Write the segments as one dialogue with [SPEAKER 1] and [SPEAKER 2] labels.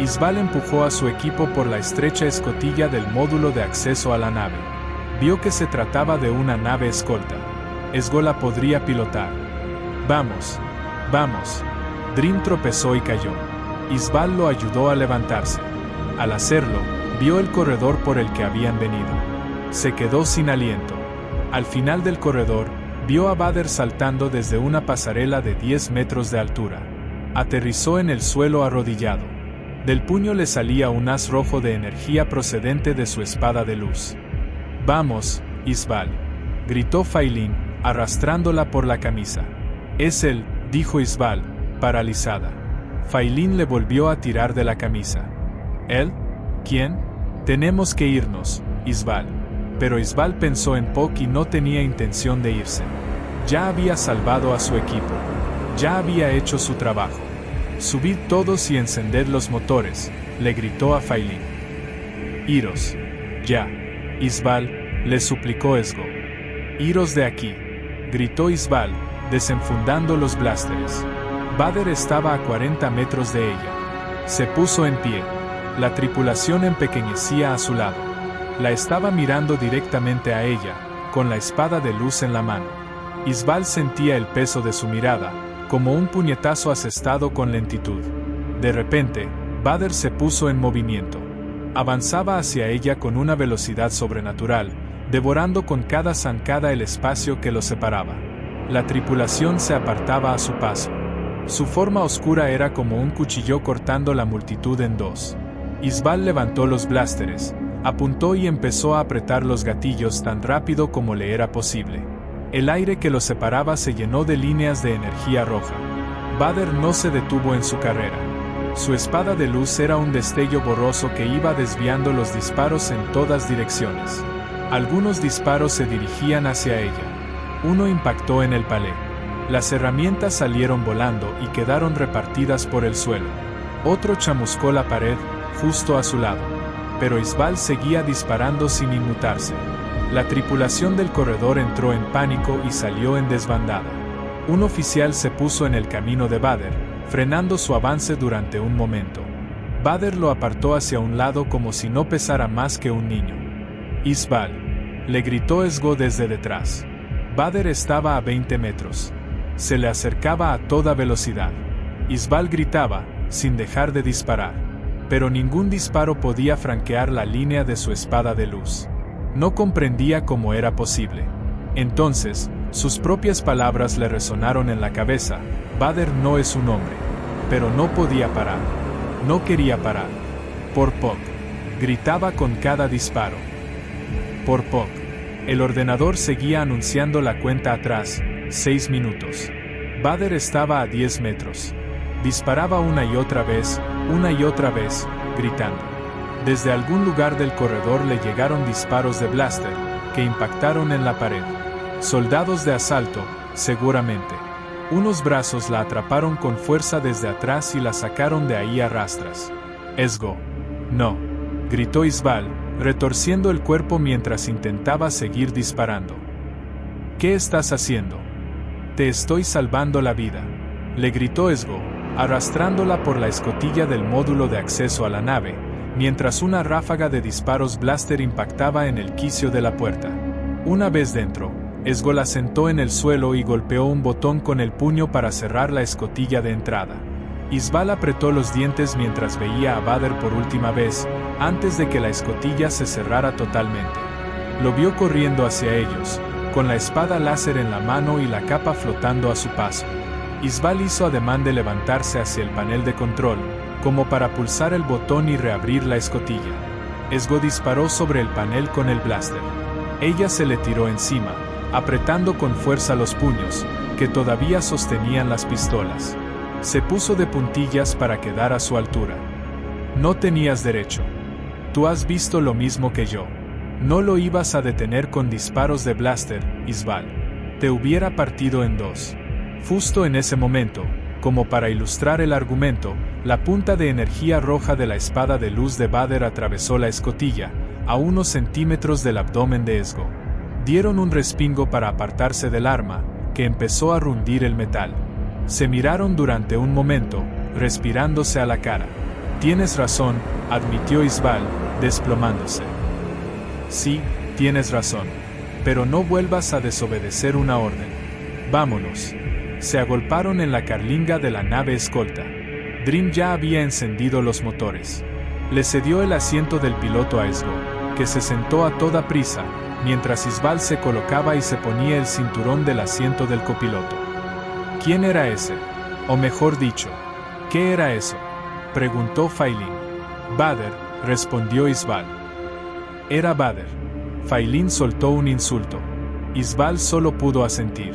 [SPEAKER 1] Isbal empujó a su equipo por la estrecha escotilla del módulo de acceso a la nave. Vio que se trataba de una nave escolta. Esgo la podría pilotar. Vamos. Vamos. Dream tropezó y cayó. Isbal lo ayudó a levantarse. Al hacerlo, vio el corredor por el que habían venido. Se quedó sin aliento. Al final del corredor, vio a Vader saltando desde una pasarela de 10 metros de altura. Aterrizó en el suelo arrodillado. Del puño le salía un haz rojo de energía procedente de su espada de luz. «Vamos, Isbal», gritó Failin, arrastrándola por la camisa. «Es él», dijo Isbal, paralizada. Failin le volvió a tirar de la camisa. ¿Él? ¿Quién? Tenemos que irnos, Isbal. Pero Isbal pensó en Puck y no tenía intención de irse. Ya había salvado a su equipo. Ya había hecho su trabajo. «Subid todos y encended los motores», le gritó a Failin. «Iros. Ya. Isbal», le suplicó Esgo. «Iros de aquí», gritó Isbal, desenfundando los blásteres. Vader estaba a 40 metros de ella. Se puso en pie. La tripulación empequeñecía a su lado. La estaba mirando directamente a ella, con la espada de luz en la mano. Isbal sentía el peso de su mirada, como un puñetazo asestado con lentitud. De repente, Vader se puso en movimiento. Avanzaba hacia ella con una velocidad sobrenatural, devorando con cada zancada el espacio que los separaba. La tripulación se apartaba a su paso. Su forma oscura era como un cuchillo cortando la multitud en dos. Isbal levantó los blásteres, apuntó y empezó a apretar los gatillos tan rápido como le era posible. El aire que los separaba se llenó de líneas de energía roja. Vader no se detuvo en su carrera. Su espada de luz era un destello borroso que iba desviando los disparos en todas direcciones. Algunos disparos se dirigían hacia ella. Uno impactó en el palé. Las herramientas salieron volando y quedaron repartidas por el suelo. Otro chamuscó la pared, justo a su lado. Pero Isbal seguía disparando sin inmutarse. La tripulación del corredor entró en pánico y salió en desbandada. Un oficial se puso en el camino de Vader, frenando su avance durante un momento. Vader lo apartó hacia un lado como si no pesara más que un niño. «Isbal», le gritó Esgo desde detrás. Vader estaba a 20 metros. Se le acercaba a toda velocidad. Isbal gritaba, sin dejar de disparar. Pero ningún disparo podía franquear la línea de su espada de luz. No comprendía cómo era posible. Entonces, sus propias palabras le resonaron en la cabeza: «Vader no es un hombre». Pero no podía parar. No quería parar. «Por Puck», gritaba con cada disparo. «Por Puck». El ordenador seguía anunciando la cuenta atrás: 6 minutos. Vader estaba a 10 metros. Disparaba una y otra vez, gritando. Desde algún lugar del corredor le llegaron disparos de blaster, que impactaron en la pared. Soldados de asalto, seguramente. Unos brazos la atraparon con fuerza desde atrás y la sacaron de ahí a rastras. «Esgo». «No», gritó Isbal, retorciendo el cuerpo mientras intentaba seguir disparando. «¿Qué estás haciendo?» «Te estoy salvando la vida», le gritó Esgo, arrastrándola por la escotilla del módulo de acceso a la nave, mientras una ráfaga de disparos blaster impactaba en el quicio de la puerta. Una vez dentro, Esgo la sentó en el suelo y golpeó un botón con el puño para cerrar la escotilla de entrada. Isbal apretó los dientes mientras veía a Vader por última vez, antes de que la escotilla se cerrara totalmente. Lo vio corriendo hacia ellos, con la espada láser en la mano y la capa flotando a su paso. Isbal hizo ademán de levantarse hacia el panel de control, como para pulsar el botón y reabrir la escotilla. Esgo disparó sobre el panel con el blaster. Ella se le tiró encima, apretando con fuerza los puños, que todavía sostenían las pistolas. Se puso de puntillas para quedar a su altura. «No tenías derecho. Tú has visto lo mismo que yo. No lo ibas a detener con disparos de blaster, Isbal. Te hubiera partido en dos». Justo en ese momento, como para ilustrar el argumento, la punta de energía roja de la espada de luz de Vader atravesó la escotilla, a unos centímetros del abdomen de Esgo. Dieron un respingo para apartarse del arma, que empezó a rundir el metal. Se miraron durante un momento, respirándose a la cara. Tienes razón, admitió Isval, desplomándose. Sí, tienes razón. Pero no vuelvas a desobedecer una orden. Vámonos. Se agolparon en la carlinga de la nave escolta. Dream ya había encendido los motores. Le cedió el asiento del piloto a Esgo, que se sentó a toda prisa, mientras Isval se colocaba y se ponía el cinturón del asiento del copiloto. ¿Quién era ese? O mejor dicho, ¿qué era eso?, preguntó Failín. Bader, respondió Isval. Era Bader. Failín soltó un insulto. Isval solo pudo asentir.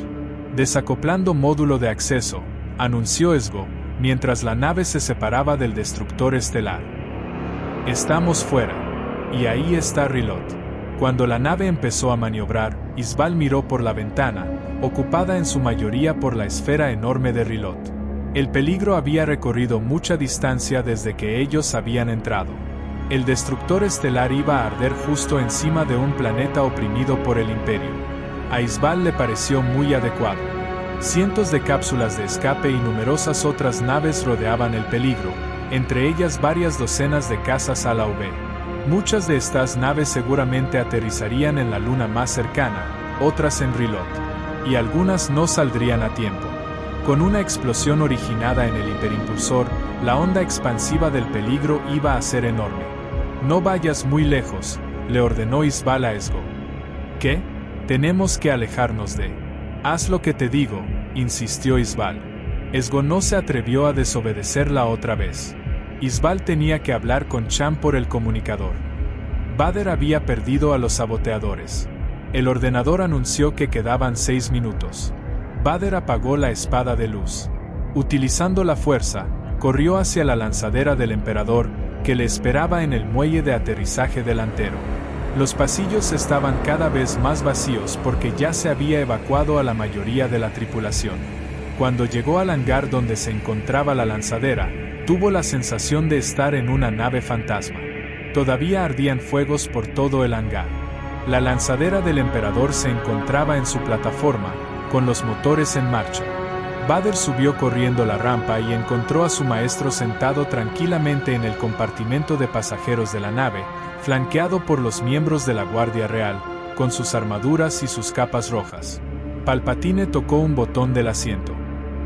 [SPEAKER 1] Desacoplando módulo de acceso, anunció Esgo, mientras la nave se separaba del destructor estelar. Estamos fuera. Y ahí está Rilot. Cuando la nave empezó a maniobrar, Isval miró por la ventana, ocupada en su mayoría por la esfera enorme de Rilot. El peligro había recorrido mucha distancia desde que ellos habían entrado. El destructor estelar iba a arder justo encima de un planeta oprimido por el Imperio. A Isval le pareció muy adecuado. Cientos de cápsulas de escape y numerosas otras naves rodeaban el peligro, entre ellas varias docenas de cazas ala V. Muchas de estas naves seguramente aterrizarían en la luna más cercana, otras en Rilot. Y algunas no saldrían a tiempo. Con una explosión originada en el hiperimpulsor, la onda expansiva del peligro iba a ser enorme. No vayas muy lejos, le ordenó Isval a Esgo. ¿Qué? Tenemos que alejarnos de... Haz lo que te digo, insistió Isval. Esgo no se atrevió a desobedecerla otra vez. Isval tenía que hablar con Cham por el comunicador. Bader había perdido a los saboteadores. El ordenador anunció que quedaban 6 minutos. Bader apagó la espada de luz. Utilizando la fuerza, corrió hacia la lanzadera del emperador, que le esperaba en el muelle de aterrizaje delantero. Los pasillos estaban cada vez más vacíos porque ya se había evacuado a la mayoría de la tripulación. Cuando llegó al hangar donde se encontraba la lanzadera, tuvo la sensación de estar en una nave fantasma. Todavía ardían fuegos por todo el hangar. La lanzadera del emperador se encontraba en su plataforma, con los motores en marcha. Bader subió corriendo la rampa y encontró a su maestro sentado tranquilamente en el compartimento de pasajeros de la nave, flanqueado por los miembros de la Guardia Real, con sus armaduras y sus capas rojas. Palpatine tocó un botón del asiento.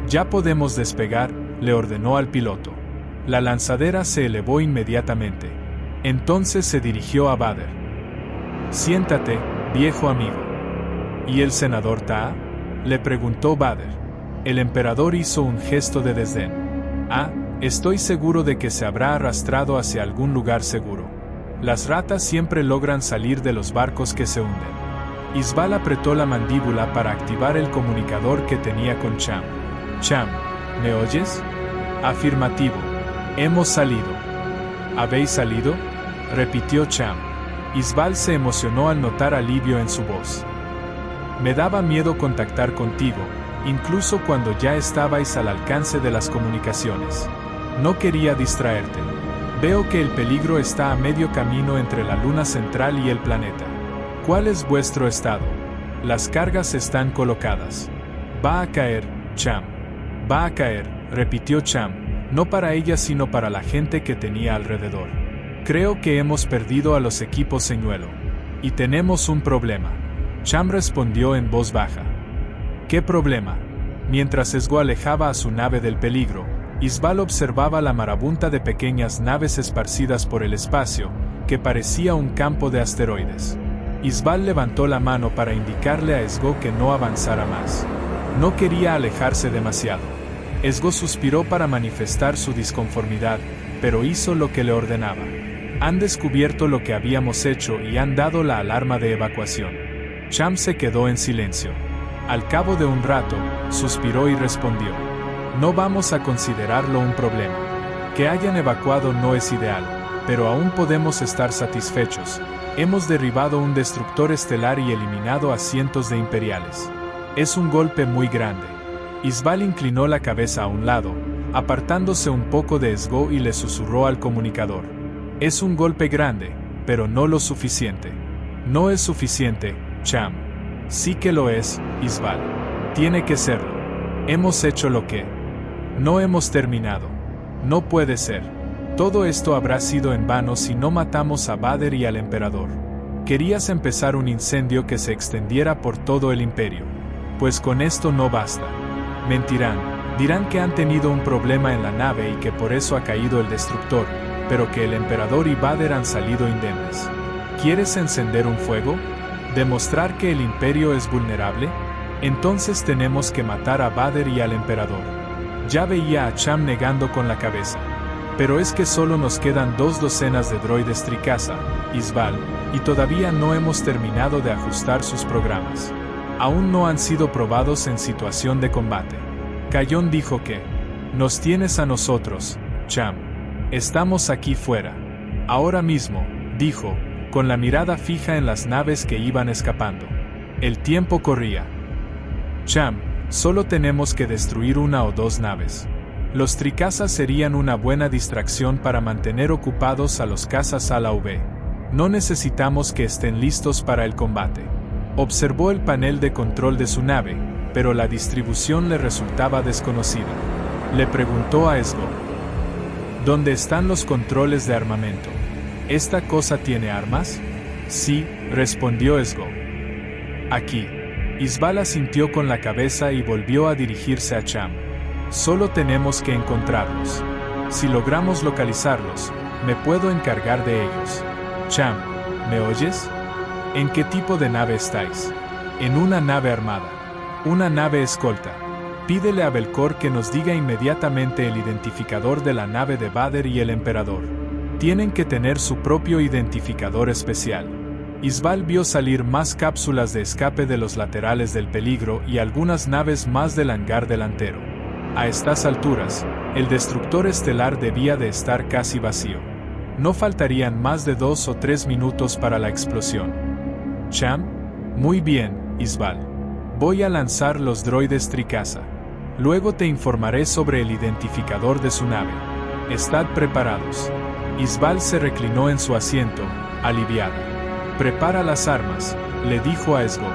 [SPEAKER 1] «Ya podemos despegar», le ordenó al piloto. La lanzadera se elevó inmediatamente. Entonces se dirigió a Bader. «Siéntate, viejo amigo». «¿Y el senador Taa?», le preguntó Bader. El emperador hizo un gesto de desdén. Estoy seguro de que se habrá arrastrado hacia algún lugar seguro. Las ratas siempre logran salir de los barcos que se hunden. Isval apretó la mandíbula para activar el comunicador que tenía con Cham. Cham, ¿me oyes? Afirmativo. Hemos salido. ¿Habéis salido?, repitió Cham. Isval se emocionó al notar alivio en su voz. Me daba miedo contactar contigo, incluso cuando ya estabais al alcance de las comunicaciones. No quería distraerte. Veo que el peligro está a medio camino entre la luna central y el planeta. ¿Cuál es vuestro estado? Las cargas están colocadas. Va a caer, Cham. Va a caer, repitió Cham, no para ella sino para la gente que tenía alrededor. Creo que hemos perdido a los equipos señuelo. Y tenemos un problema. Cham respondió en voz baja. ¿Qué problema? Mientras Esgo alejaba a su nave del peligro, Isval observaba la marabunta de pequeñas naves esparcidas por el espacio, que parecía un campo de asteroides. Isval levantó la mano para indicarle a Esgo que no avanzara más. No quería alejarse demasiado. Esgo suspiró para manifestar su disconformidad, pero hizo lo que le ordenaba. Han descubierto lo que habíamos hecho y han dado la alarma de evacuación. Cham se quedó en silencio. Al cabo de un rato, suspiró y respondió. No vamos a considerarlo un problema. Que hayan evacuado no es ideal, pero aún podemos estar satisfechos. Hemos derribado un destructor estelar y eliminado a cientos de imperiales. Es un golpe muy grande. Isval inclinó la cabeza a un lado, apartándose un poco de Esgo y le susurró al comunicador. Es un golpe grande, pero no lo suficiente. No es suficiente, Cham. Sí que lo es, Isval. Tiene que serlo. Hemos hecho lo que... No hemos terminado. No puede ser. Todo esto habrá sido en vano si no matamos a Vader y al emperador. Querías empezar un incendio que se extendiera por todo el imperio. Pues con esto no basta. Mentirán, dirán que han tenido un problema en la nave y que por eso ha caído el destructor, pero que el emperador y Vader han salido indemnes. ¿Quieres encender un fuego? ¿Demostrar que el imperio es vulnerable? Entonces tenemos que matar a Vader y al emperador. Ya veía a Cham negando con la cabeza. Pero es que solo nos quedan 2 docenas de droides Trikasa, Isval, y todavía no hemos terminado de ajustar sus programas. Aún no han sido probados en situación de combate. Cayón dijo que, nos tienes a nosotros, Cham. Estamos aquí fuera. Ahora mismo, dijo, con la mirada fija en las naves que iban escapando. El tiempo corría. Cham, solo tenemos que destruir 1 o 2 naves. Los Trikasas serían una buena distracción para mantener ocupados a los cazas ala V. No necesitamos que estén listos para el combate. Observó el panel de control de su nave, pero la distribución le resultaba desconocida. Le preguntó a Esgo. ¿Dónde están los controles de armamento? ¿Esta cosa tiene armas? Sí, respondió Esgo. Aquí. Isval asintió con la cabeza y volvió a dirigirse a Cham. Solo tenemos que encontrarlos. Si logramos localizarlos, me puedo encargar de ellos. Cham, ¿me oyes? ¿En qué tipo de nave estáis? En una nave armada. Una nave escolta. Pídele a Belcor que nos diga inmediatamente el identificador de la nave de Vader y el emperador. Tienen que tener su propio identificador especial. Isval vio salir más cápsulas de escape de los laterales del peligro y algunas naves más del hangar delantero. A estas alturas, el destructor estelar debía de estar casi vacío. No faltarían más de 2 o 3 minutos para la explosión. Cham, muy bien, Isval. Voy a lanzar los droides Trikasa. Luego te informaré sobre el identificador de su nave. Estad preparados. Isval se reclinó en su asiento, aliviada. Prepara las armas, le dijo a Esgo.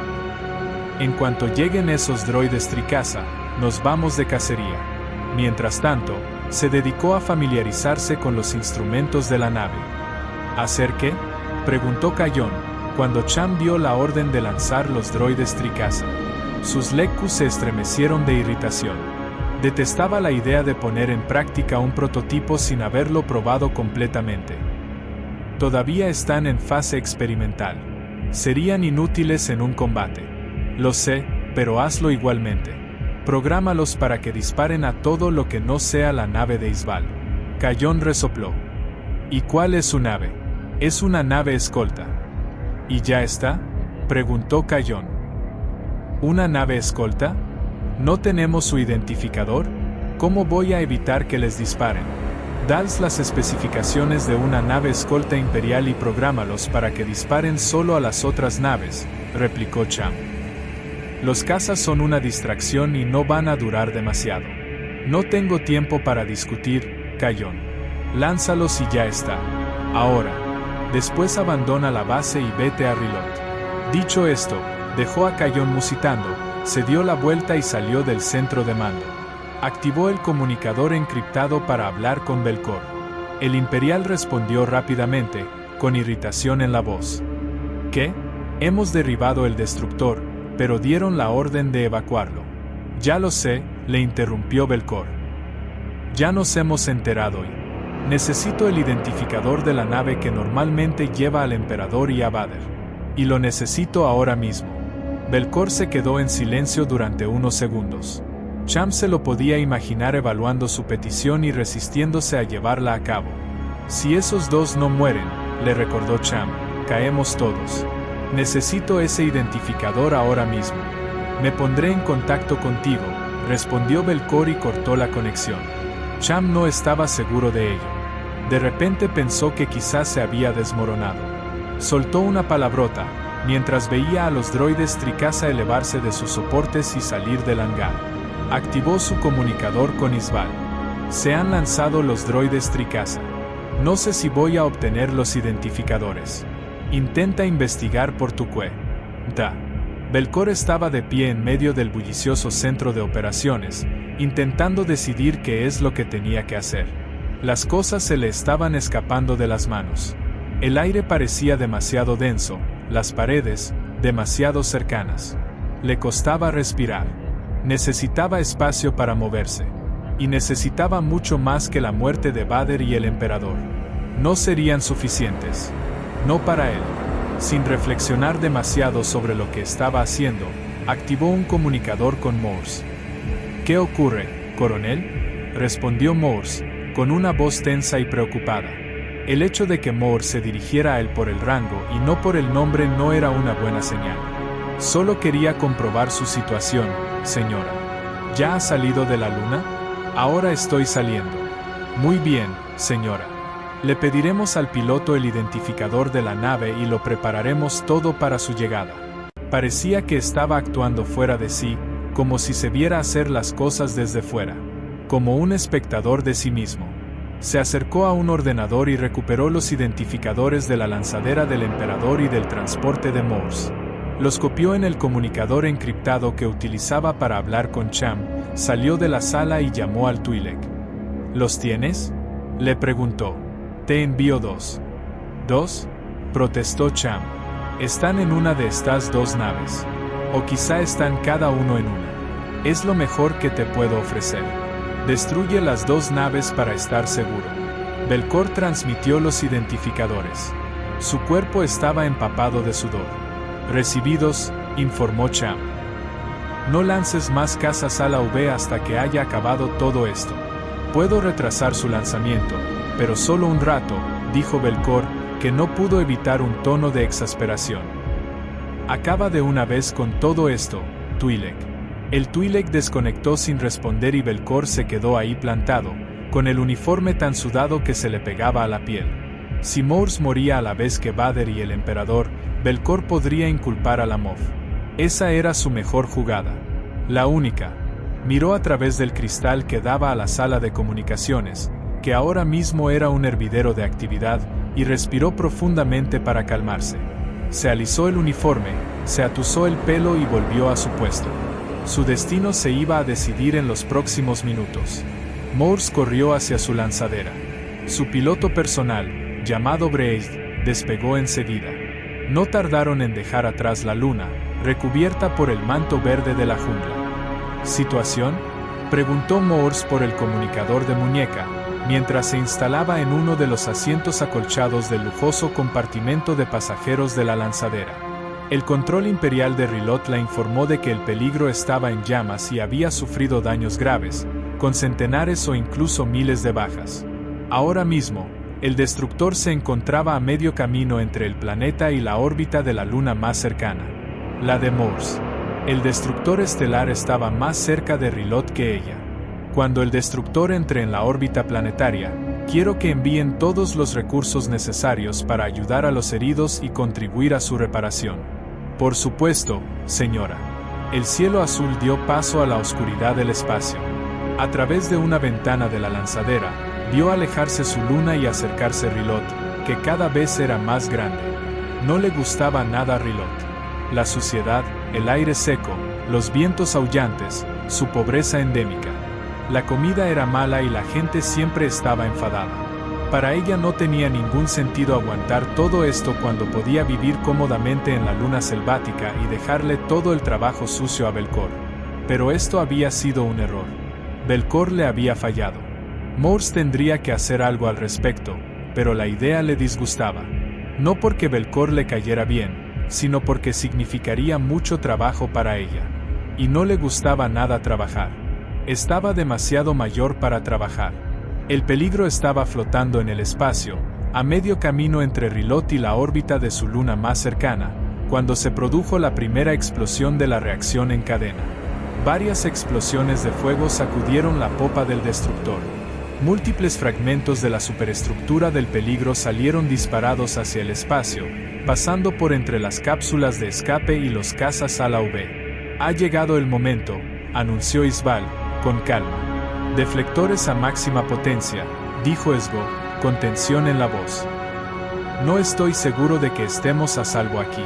[SPEAKER 1] En cuanto lleguen esos droides Trikasa, nos vamos de cacería. Mientras tanto, se dedicó a familiarizarse con los instrumentos de la nave. ¿Hacer qué? Preguntó Cayón, cuando Cham vio la orden de lanzar los droides Trikasa. Sus lecus se estremecieron de irritación. Detestaba la idea de poner en práctica un prototipo sin haberlo probado completamente. Todavía están en fase experimental. Serían inútiles en un combate. Lo sé, pero hazlo igualmente. Prográmalos para que disparen a todo lo que no sea la nave de Isval. Cayón resopló. ¿Y cuál es su nave? Es una nave escolta. ¿Y ya está? Preguntó Cayón. ¿Una nave escolta? ¿No tenemos su identificador? ¿Cómo voy a evitar que les disparen? Dales las especificaciones de una nave escolta imperial y prográmalos para que disparen solo a las otras naves, replicó Cham. Los cazas son una distracción y no van a durar demasiado. No tengo tiempo para discutir, Cayón. Lánzalos y ya está. Ahora. Después abandona la base y vete a Rilot. Dicho esto, dejó a Cayón musitando, se dio la vuelta y salió del centro de mando. Activó el comunicador encriptado para hablar con Belcor. El Imperial respondió rápidamente, con irritación en la voz. ¿Qué? Hemos derribado el destructor, pero dieron la orden de evacuarlo. Ya lo sé, le interrumpió Belcor. Ya nos hemos enterado y necesito el identificador de la nave que normalmente lleva al emperador y a Vader. Y lo necesito ahora mismo. Belcor se quedó en silencio durante unos segundos. Cham se lo podía imaginar evaluando su petición y resistiéndose a llevarla a cabo. Si esos 2 no mueren, le recordó Cham, caemos todos. Necesito ese identificador ahora mismo. Me pondré en contacto contigo, respondió Belcor y cortó la conexión. Cham no estaba seguro de ello. De repente pensó que quizás se había desmoronado. Soltó una palabrota, mientras veía a los droides Trikasa elevarse de sus soportes y salir del hangar. Activó su comunicador con Isval. Se han lanzado los droides Trikasa. No sé si voy a obtener los identificadores. Intenta investigar por tu cuenta. Belcor estaba de pie en medio del bullicioso centro de operaciones, intentando decidir qué es lo que tenía que hacer. Las cosas se le estaban escapando de las manos. El aire parecía demasiado denso, las paredes, demasiado cercanas. Le costaba respirar. Necesitaba espacio para moverse. Y necesitaba mucho más que la muerte de Vader y el emperador. No serían suficientes. No para él. Sin reflexionar demasiado sobre lo que estaba haciendo, activó un comunicador con Morse. ¿Qué ocurre, coronel?, respondió Morse, con una voz tensa y preocupada. El hecho de que Morse se dirigiera a él por el rango y no por el nombre no era una buena señal. Solo quería comprobar su situación, señora. ¿Ya ha salido de la luna? Ahora estoy saliendo. Muy bien, señora. Le pediremos al piloto el identificador de la nave y lo prepararemos todo para su llegada. Parecía que estaba actuando fuera de sí, como si se viera hacer las cosas desde fuera, como un espectador de sí mismo. Se acercó a un ordenador y recuperó los identificadores de la lanzadera del emperador y del transporte de Morse. Los copió en el comunicador encriptado que utilizaba para hablar con Cham, salió de la sala y llamó al Twi'lek. ¿Los tienes?, le preguntó. Te envío 2. ¿2? Protestó Cham. Están en una de estas dos naves. O quizá están cada uno en una. Es lo mejor que te puedo ofrecer. Destruye las dos naves para estar seguro. Belcor transmitió los identificadores. Su cuerpo estaba empapado de sudor. Recibidos, informó Cham. No lances más cazas a la V hasta que haya acabado todo esto. Puedo retrasar su lanzamiento, pero solo un rato, dijo Belcor, que no pudo evitar un tono de exasperación. Acaba de una vez con todo esto, Twi'lek. El Twi'lek desconectó sin responder y Belcor se quedó ahí plantado, con el uniforme tan sudado que se le pegaba a la piel. Si Morse moría a la vez que Vader y el emperador, Belcor podría inculpar a la MOF. Esa era su mejor jugada. La única. Miró a través del cristal que daba a la sala de comunicaciones, que ahora mismo era un hervidero de actividad, y respiró profundamente para calmarse. Se alisó el uniforme, se atusó el pelo y volvió a su puesto. Su destino se iba a decidir en los próximos minutos. Morse corrió hacia su lanzadera. Su piloto personal, llamado Braid, despegó enseguida. No tardaron en dejar atrás la luna, recubierta por el manto verde de la jungla. ¿Situación?, preguntó Morse por el comunicador de muñeca, mientras se instalaba en uno de los asientos acolchados del lujoso compartimento de pasajeros de la lanzadera. El control imperial de Rilot la informó de que el peligro estaba en llamas y había sufrido daños graves, con centenares o incluso miles de bajas. Ahora mismo, el destructor se encontraba a medio camino entre el planeta y la órbita de la luna más cercana, la de Morse. El destructor estelar estaba más cerca de Rilot que ella. Cuando el destructor entre en la órbita planetaria, quiero que envíen todos los recursos necesarios para ayudar a los heridos y contribuir a su reparación. Por supuesto, señora. El cielo azul dio paso a la oscuridad del espacio. A través de una ventana de la lanzadera, vio alejarse su luna y acercarse Rilot, que cada vez era más grande. No le gustaba nada a Rilot. La suciedad, el aire seco, los vientos aullantes, su pobreza endémica. La comida era mala y la gente siempre estaba enfadada. Para ella no tenía ningún sentido aguantar todo esto cuando podía vivir cómodamente en la luna selvática y dejarle todo el trabajo sucio a Belcor. Pero esto había sido un error. Belcor le había fallado. Morse tendría que hacer algo al respecto, pero la idea le disgustaba. No porque Belcor le cayera bien, sino porque significaría mucho trabajo para ella. Y no le gustaba nada trabajar. Estaba demasiado mayor para trabajar. El peligro estaba flotando en el espacio, a medio camino entre Rilot y la órbita de su luna más cercana, cuando se produjo la primera explosión de la reacción en cadena. Varias explosiones de fuego sacudieron la popa del destructor. Múltiples fragmentos de la superestructura del peligro salieron disparados hacia el espacio, pasando por entre las cápsulas de escape y los cazas ala V. Ha llegado el momento, anunció Isbal, con calma. Deflectores a máxima potencia, dijo Esgo, con tensión en la voz. No estoy seguro de que estemos a salvo aquí.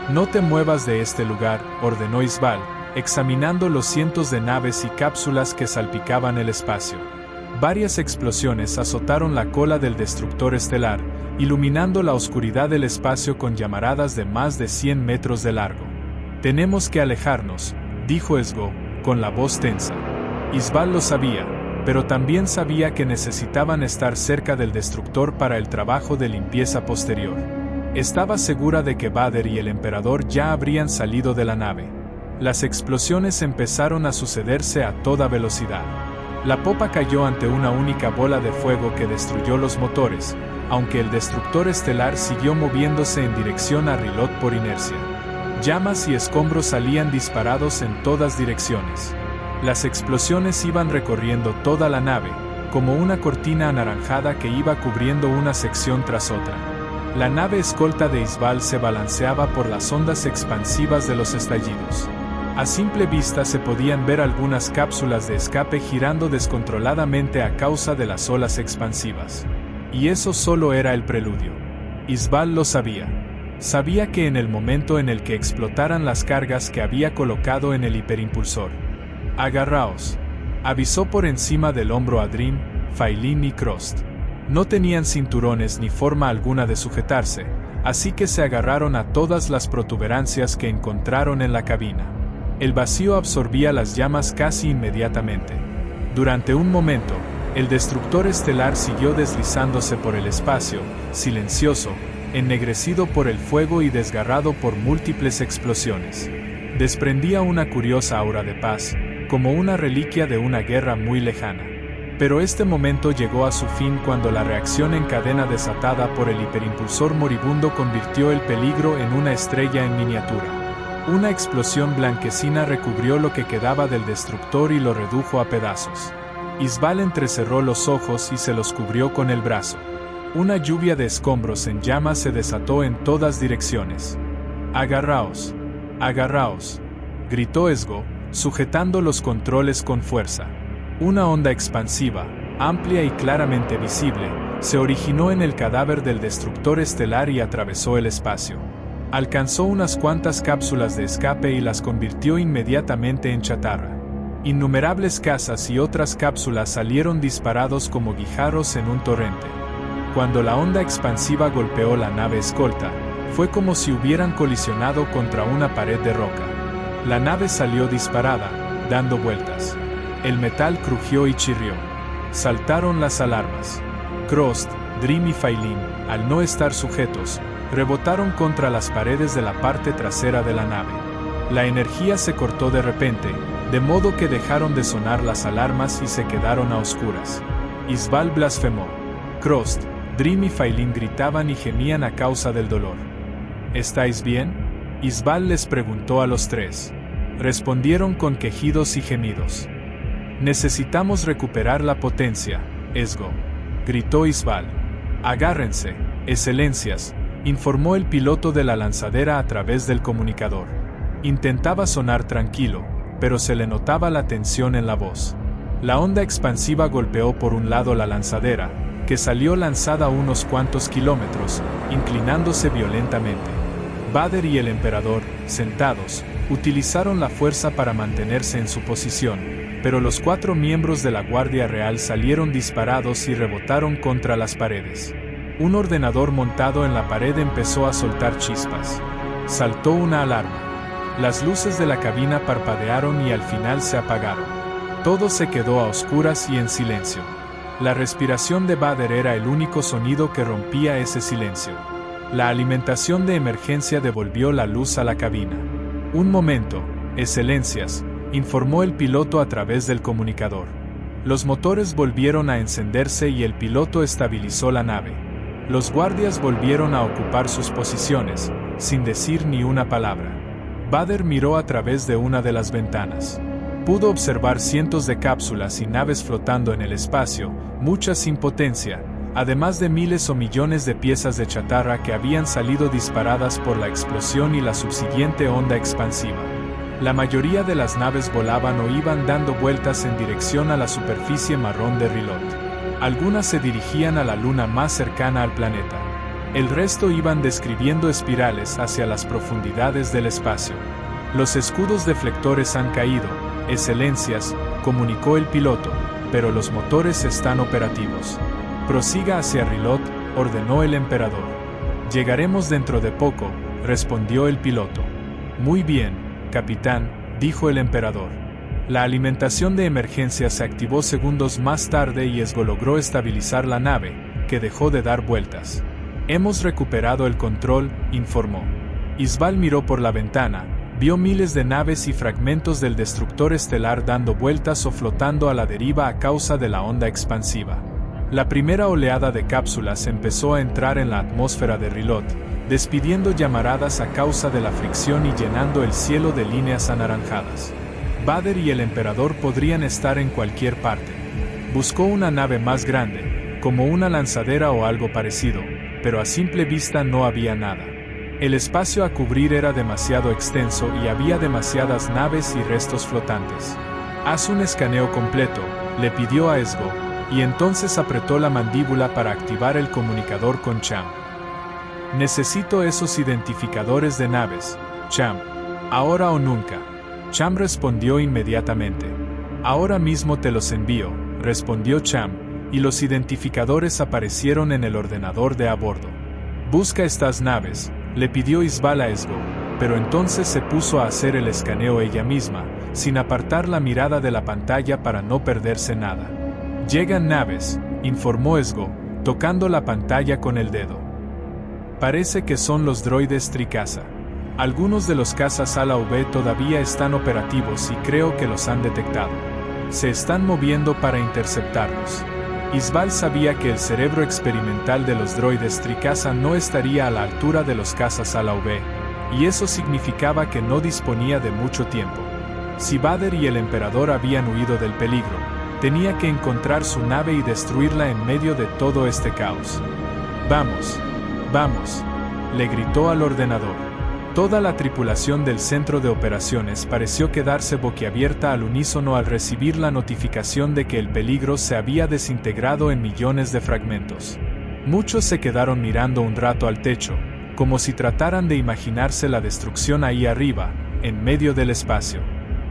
[SPEAKER 1] No te muevas de este lugar, ordenó Isbal, examinando los cientos de naves y cápsulas que salpicaban el espacio. Varias explosiones azotaron la cola del destructor estelar, iluminando la oscuridad del espacio con llamaradas de más de 100 metros de largo. «Tenemos que alejarnos», dijo Esgo, con la voz tensa. Isval lo sabía, pero también sabía que necesitaban estar cerca del destructor para el trabajo de limpieza posterior. Estaba segura de que Vader y el emperador ya habrían salido de la nave. Las explosiones empezaron a sucederse a toda velocidad. La popa cayó ante una única bola de fuego que destruyó los motores, aunque el destructor estelar siguió moviéndose en dirección a Rilot por inercia. Llamas y escombros salían disparados en todas direcciones. Las explosiones iban recorriendo toda la nave, como una cortina anaranjada que iba cubriendo una sección tras otra. La nave escolta de Isval se balanceaba por las ondas expansivas de los estallidos. A simple vista se podían ver algunas cápsulas de escape girando descontroladamente a causa de las olas expansivas. Y eso solo era el preludio. Isval lo sabía. Sabía que en el momento en el que explotaran las cargas que había colocado en el hiperimpulsor. «Agarraos», avisó por encima del hombro a Dream, Failin y Krost. No tenían cinturones ni forma alguna de sujetarse, así que se agarraron a todas las protuberancias que encontraron en la cabina. El vacío absorbía las llamas casi inmediatamente. Durante un momento, el destructor estelar siguió deslizándose por el espacio, silencioso, ennegrecido por el fuego y desgarrado por múltiples explosiones. Desprendía una curiosa aura de paz, como una reliquia de una guerra muy lejana. Pero este momento llegó a su fin cuando la reacción en cadena desatada por el hiperimpulsor moribundo convirtió el peligro en una estrella en miniatura. Una explosión blanquecina recubrió lo que quedaba del destructor y lo redujo a pedazos. Isval entrecerró los ojos y se los cubrió con el brazo. Una lluvia de escombros en llamas se desató en todas direcciones. «Agarraos, agarraos», gritó Esgo, sujetando los controles con fuerza. Una onda expansiva, amplia y claramente visible, se originó en el cadáver del destructor estelar y atravesó el espacio. Alcanzó unas cuantas cápsulas de escape y las convirtió inmediatamente en chatarra. Innumerables casas y otras cápsulas salieron disparados como guijarros en un torrente. Cuando la onda expansiva golpeó la nave escolta, fue como si hubieran colisionado contra una pared de roca. La nave salió disparada, dando vueltas. El metal crujió y chirrió. Saltaron las alarmas. Krost, Dream y Failin, al no estar sujetos, rebotaron contra las paredes de la parte trasera de la nave. La energía se cortó de repente, de modo que dejaron de sonar las alarmas y se quedaron a oscuras. Isval blasfemó. Krost, Dream y Failin gritaban y gemían a causa del dolor. «¿Estáis bien?», Isval les preguntó a los tres. Respondieron con quejidos y gemidos. «Necesitamos recuperar la potencia, Esgo», gritó Isval. «Agárrense, excelencias», informó el piloto de la lanzadera a través del comunicador. Intentaba sonar tranquilo, pero se le notaba la tensión en la voz. La onda expansiva golpeó por un lado la lanzadera, que salió lanzada unos cuantos kilómetros, inclinándose violentamente. Vader y el emperador, sentados, utilizaron la fuerza para mantenerse en su posición, pero los 4 miembros de la Guardia Real salieron disparados y rebotaron contra las paredes. Un ordenador montado en la pared empezó a soltar chispas. Saltó una alarma. Las luces de la cabina parpadearon y al final se apagaron. Todo se quedó a oscuras y en silencio. La respiración de Vader era el único sonido que rompía ese silencio. La alimentación de emergencia devolvió la luz a la cabina. «Un momento, excelencias», informó el piloto a través del comunicador. Los motores volvieron a encenderse y el piloto estabilizó la nave. Los guardias volvieron a ocupar sus posiciones, sin decir ni una palabra. Vader miró a través de una de las ventanas. Pudo observar cientos de cápsulas y naves flotando en el espacio, muchas sin potencia, además de miles o millones de piezas de chatarra que habían salido disparadas por la explosión y la subsiguiente onda expansiva. La mayoría de las naves volaban o iban dando vueltas en dirección a la superficie marrón de Rilot. Algunas se dirigían a la luna más cercana al planeta. El resto iban describiendo espirales hacia las profundidades del espacio. «Los escudos deflectores han caído, excelencias», comunicó el piloto. pero los motores están operativos. Prosiga hacia Rilot, ordenó el emperador. Llegaremos dentro de poco, respondió el piloto. Muy bien, capitán, dijo el emperador. La alimentación de emergencia se activó segundos más tarde y Esgo logró estabilizar la nave, que dejó de dar vueltas. Hemos recuperado el control, informó. Isbal miró por la ventana, vio miles de naves y fragmentos del destructor estelar dando vueltas o flotando a la deriva a causa de la onda expansiva. La primera oleada de cápsulas empezó a entrar en la atmósfera de Rilot, despidiendo llamaradas a causa de la fricción y llenando el cielo de líneas anaranjadas. Vader y el emperador podrían estar en cualquier parte. Buscó una nave más grande, como una lanzadera o algo parecido, pero a simple vista no había nada. El espacio a cubrir era demasiado extenso y había demasiadas naves y restos flotantes. Haz un escaneo completo, le pidió a Esgo, y entonces apretó la mandíbula para activar el comunicador con Cham. Necesito esos identificadores de naves, Cham. Ahora o nunca. Cham respondió inmediatamente. Ahora mismo te los envío, respondió Cham, y los identificadores aparecieron en el ordenador de a bordo. Busca estas naves, le pidió Isbal a Esgo, pero entonces se puso a hacer el escaneo ella misma, sin apartar la mirada de la pantalla para no perderse nada. Llegan naves, informó Esgo, tocando la pantalla con el dedo. Parece que son los droides Tricasa. Algunos de los cazas ala V todavía están operativos y creo que los han detectado. Se están moviendo para interceptarlos. Isbal sabía que el cerebro experimental de los droides Tricasa no estaría a la altura de los cazas ala V, y eso significaba que no disponía de mucho tiempo. Si Vader y el emperador habían huido del peligro, tenía que encontrar su nave y destruirla en medio de todo este caos. ¡Vamos! ¡Vamos!, le gritó al ordenador. Toda la tripulación del centro de operaciones pareció quedarse boquiabierta al unísono al recibir la notificación de que el peligro se había desintegrado en millones de fragmentos. Muchos se quedaron mirando un rato al techo, como si trataran de imaginarse la destrucción ahí arriba, en medio del espacio.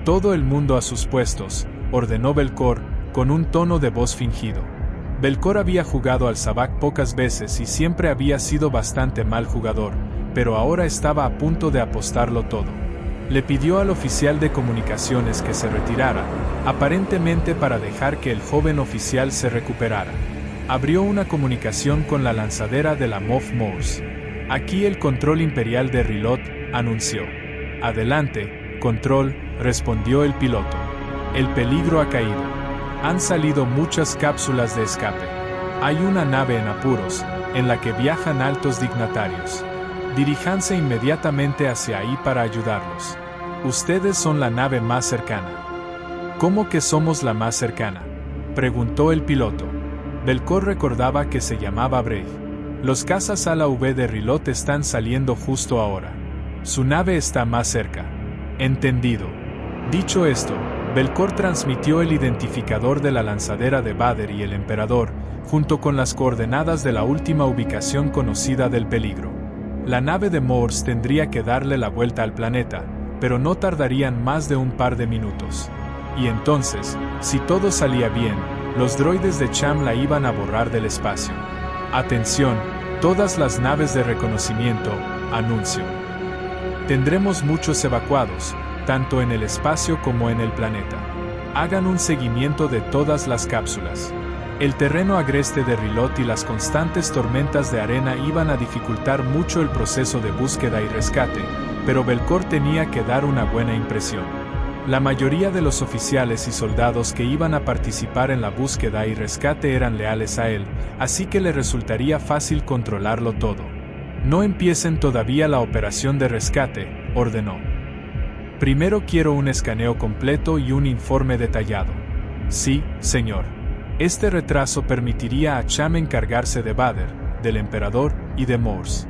[SPEAKER 1] Todo el mundo a sus puestos, ordenó Belcor, con un tono de voz fingido. Belcor había jugado al sabak pocas veces y siempre había sido bastante mal jugador, pero ahora estaba a punto de apostarlo todo. Le pidió al oficial de comunicaciones que se retirara, aparentemente para dejar que el joven oficial se recuperara. Abrió una comunicación con la lanzadera de la Moff Morse. Aquí el control imperial de Rilot, anunció. Adelante, control, respondió el piloto. El peligro ha caído. Han salido muchas cápsulas de escape. Hay una nave en apuros, en la que viajan altos dignatarios. Diríjanse inmediatamente hacia ahí para ayudarlos. Ustedes son la nave más cercana. ¿Cómo que somos la más cercana?, preguntó el piloto. Belcor recordaba que se llamaba Brave. Los cazas ala V de Rilot están saliendo justo ahora. Su nave está más cerca. Entendido. Dicho esto, Belcor transmitió el identificador de la lanzadera de Vader y el emperador, junto con las coordenadas de la última ubicación conocida del peligro. La nave de Morse tendría que darle la vuelta al planeta, pero no tardarían más de un par de minutos. Y entonces, si todo salía bien, los droides de Cham la iban a borrar del espacio. Atención, todas las naves de reconocimiento, anuncio. Tendremos muchos evacuados, tanto en el espacio como en el planeta. Hagan un seguimiento de todas las cápsulas. El terreno agreste de Rilot y las constantes tormentas de arena iban a dificultar mucho el proceso de búsqueda y rescate, pero Belcor tenía que dar una buena impresión. La mayoría de los oficiales y soldados que iban a participar en la búsqueda y rescate eran leales a él, así que le resultaría fácil controlarlo todo. No empiecen todavía la operación de rescate, ordenó. Primero quiero un escaneo completo y un informe detallado. Sí, señor. Este retraso permitiría a Cham encargarse de Vader, del emperador y de Morse.